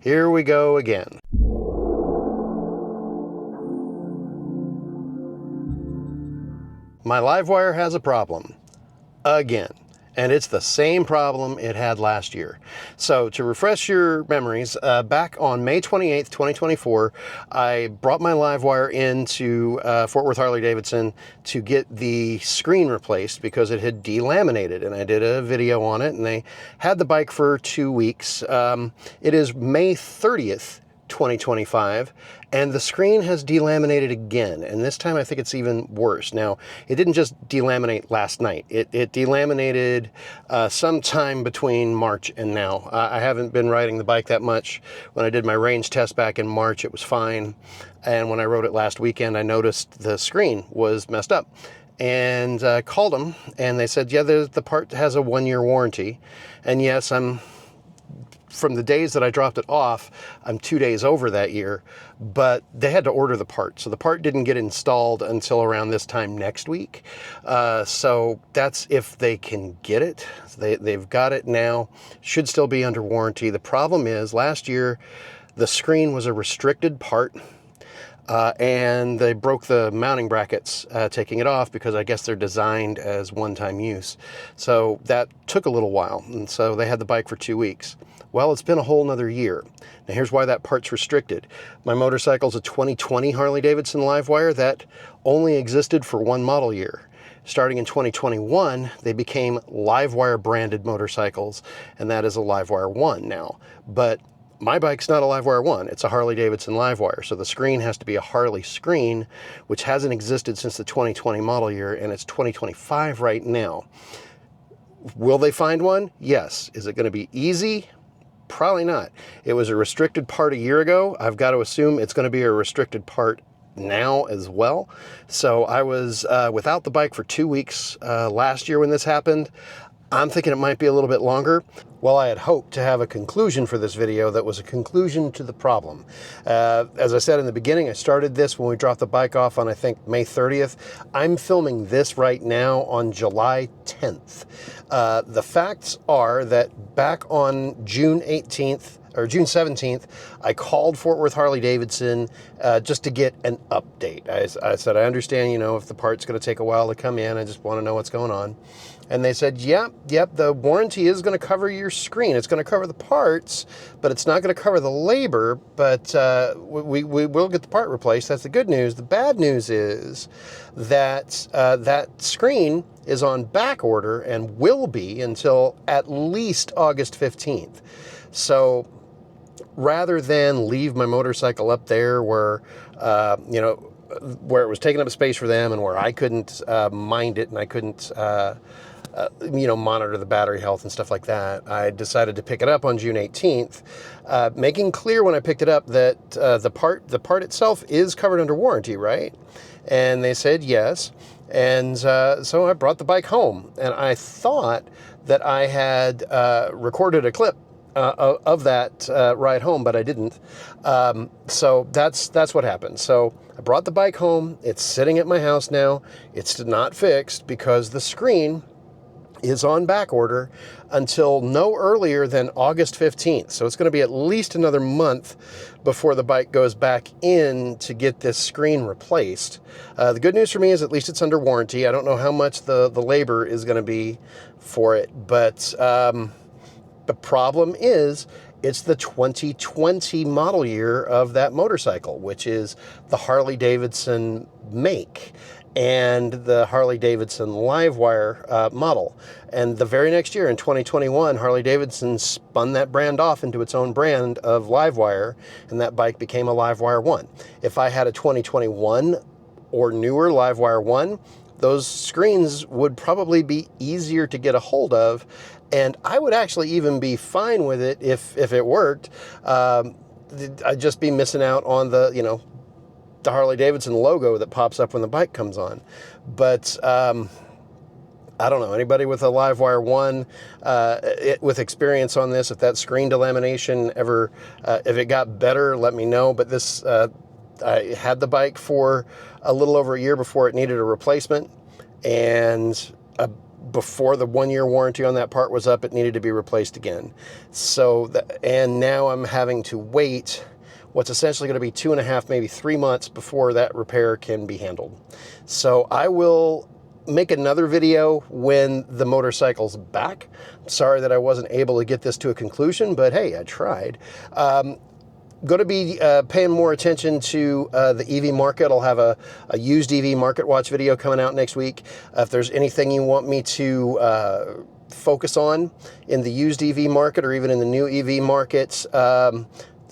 Here we go again. My LiveWire has a problem. Again. And it's the same problem it had last year. So to refresh your memories, back on May 28th, 2024, I brought my LiveWire into Fort Worth Harley Davidson to get the screen replaced because it had delaminated, and I did a video on it, and they had the bike for 2 weeks. It is May 30th, 2025, and the screen has delaminated again, and this time I think it's even worse. Now, it didn't just delaminate last night. It delaminated sometime between March and now. I haven't been riding the bike that much. When I did my range test back in March, it was fine, and when I rode it last weekend, I noticed the screen was messed up. And I called them, and they said, yeah, the part has a 1-year warranty, and yes, from the days that I dropped it off, I'm 2 days over that year, but they had to order the part. So the part didn't get installed until around this time next week. So that's if they can get it. They've got it now, should still be under warranty. The problem is last year, the screen was a restricted part. And they broke the mounting brackets taking it off because I guess they're designed as one-time use. So that took a little while, and so they had the bike for 2 weeks. Well, it's been a whole nother year. Now here's why that part's restricted. My motorcycle's a 2020 Harley Davidson LiveWire that only existed for one model year. Starting in 2021, they became LiveWire branded motorcycles, and that is a LiveWire 1 now. But my bike's not a LiveWire 1, it's a Harley Davidson LiveWire, so the screen has to be a Harley screen, which hasn't existed since the 2020 model year, and it's 2025 right now. Will they find one? Yes. Is it going to be easy? Probably not. It was a restricted part a year ago. I've got to assume it's going to be a restricted part now as well. So I was without the bike for 2 weeks last year when this happened. I'm thinking it might be a little bit longer. Well, I had hoped to have a conclusion for this video that was a conclusion to the problem. As I said in the beginning, I started this when we dropped the bike off on, I think, May 30th. I'm filming this right now on July 10th. The facts are that back on June 18th, or June 17th, I called Fort Worth Harley Davidson just to get an update. I said, I understand, if the part's going to take a while to come in, I just want to know what's going on. And they said, yep, the warranty is going to cover your screen. It's going to cover the parts, but it's not going to cover the labor, but we will get the part replaced. That's the good news. The bad news is that that screen is on back order and will be until at least August 15th. So rather than leave my motorcycle up there where, where it was taking up space for them and where I couldn't mind it and I couldn't, monitor the battery health and stuff like that, I decided to pick it up on June 18th, making clear when I picked it up that the part itself is covered under warranty, right? And they said yes. And so I brought the bike home, and I thought that I had recorded a clip of that ride home, but I didn't. So that's what happened. So I brought the bike home. It's sitting at my house now. It's not fixed because the screen is on back order until no earlier than August 15th. So it's going to be at least another month before the bike goes back in to get this screen replaced. The good news for me is at least it's under warranty. I don't know how much the labor is going to be for it, but the problem is it's the 2020 model year of that motorcycle, which is the Harley Davidson make and the Harley Davidson LiveWire model. And the very next year, in 2021, Harley Davidson spun that brand off into its own brand of LiveWire, and that bike became a LiveWire 1. If I had a 2021 or newer LiveWire 1, those screens would probably be easier to get a hold of, and I would actually even be fine with it if it worked. I'd just be missing out on the Harley Davidson logo that pops up when the bike comes on. But I don't know, anybody with a LiveWire 1 with experience on this, if that screen delamination ever, if it got better, let me know. But this, I had the bike for a little over a year before it needed a replacement, and before the 1-year warranty on that part was up, it needed to be replaced again. So, and now I'm having to wait what's essentially going to be 2.5, maybe 3 months before that repair can be handled. So I will make another video when the motorcycle's back. Sorry that I wasn't able to get this to a conclusion, but hey, I tried. Going to be paying more attention to the EV market. I'll have a used EV market watch video coming out next week. If there's anything you want me to focus on in the used EV market or even in the new EV markets,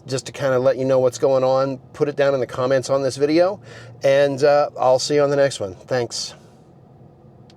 just to kind of let you know what's going on, put it down in the comments on this video, and I'll see you on the next one. Thanks.